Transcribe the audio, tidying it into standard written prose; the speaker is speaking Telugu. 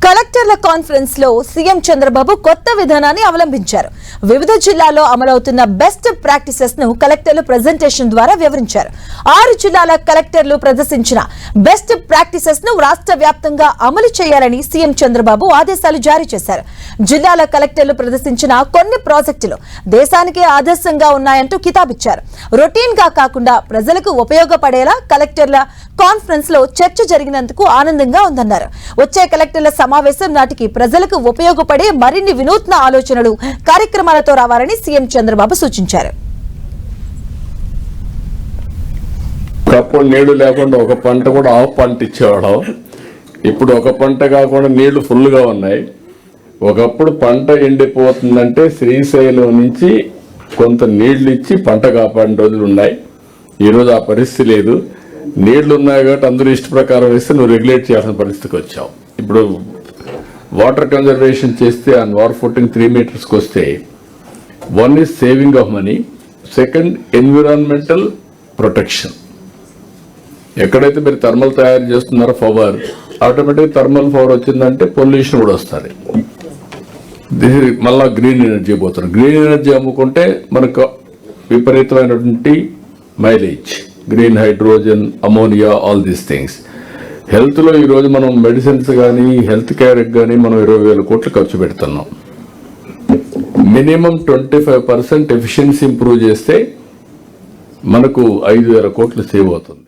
కలెక్టర్ల కాన్ఫరెన్స్ లో సీఎం చంద్రబాబు కొత్త విధానాన్ని అవలంబించారు. వివిధ జిల్లాల్లో అమలవుతున్న బెస్ట్ ప్రాక్టీసెస్ ను కలెక్టర్లు ప్రెజెంటేషన్ ద్వారా వివరించారు. 6 జిల్లాల కలెక్టర్లు ప్రదర్శించిన బెస్ట్ ప్రాక్టీసెస్ ను రాష్ట్ర వ్యాప్తంగా అమలు చేయాలని సీఎం చంద్రబాబు ఆదేశాలు జారీ చేశారు. జిల్లాల కలెక్టర్లు ప్రదర్శించిన కొన్ని ప్రాజెక్టులు దేశానికే ఆదర్శంగా ఉన్నాయంటూ కితాబిచ్చారు. రొటీన్ గా కాకుండా ప్రజలకు ఉపయోగపడేలా కలెక్టర్ల కాన్ఫరెన్స్ లో చర్చ జరిగినందుకు ఆనందంగా ఉందన్నారు. వచ్చే కలెక్టర్ల సమావేశం నాటికి ప్రజలకు ఉపయోగపడే మరిన్ని వినూత్న ఆలోచనలు కార్యక్రమాలతో రావాలని సీఎం చంద్రబాబు సూచించారు. ఒకప్పుడు నీళ్లు లేకుండా ఒక పంట కూడా ఆఫ్ పంట ఇచ్చేవాడు. ఇప్పుడు ఒక పంట కాకుండా నీళ్లు ఫుల్గా ఉన్నాయి. ఒకప్పుడు పంట ఎండిపోతుందంటే శ్రీశైలం నుంచి కొంత నీళ్లు ఇచ్చి పంట కాపాడిన రోజులు ఉన్నాయి. ఈరోజు ఆ పరిస్థితి లేదు. నీళ్లు ఉన్నాయి కాబట్టి అందరూ ఇష్ట ప్రకారం వేస్తే నువ్వు రెగ్యులేట్ చేయాల్సిన పరిస్థితికి వచ్చావు. ఇప్పుడు వాటర్ కన్జర్వేషన్ చేస్తే ఆ వాటర్ ఫుటింగ్ 3 మీటర్స్కి వస్తే 1 is saving of money, 2 environmental protection. ఎక్కడైతే మీరు థర్మల్ తయారు చేస్తున్నారో పవర్, ఆటోమేటిక్ థర్మల్ పవర్ వచ్చిందంటే పొల్యూషన్ కూడా వస్తుంది. మళ్ళా గ్రీన్ ఎనర్జీ పోతున్నారు. గ్రీన్ ఎనర్జీ అమ్ముకుంటే మనకు విపరీతమైనటువంటి mileage, green hydrogen, ammonia, all these things. హెల్త్లో ఈరోజు మనం మెడిసిన్స్ కానీ హెల్త్ కేర్కి కానీ మనం 20,000 కోట్లు ఖర్చు పెడుతున్నాం. మినిమం 25% ఎఫిషియన్సీ ఇంప్రూవ్ చేస్తే మనకు 5,000 కోట్లు సేవ్ అవుతుంది.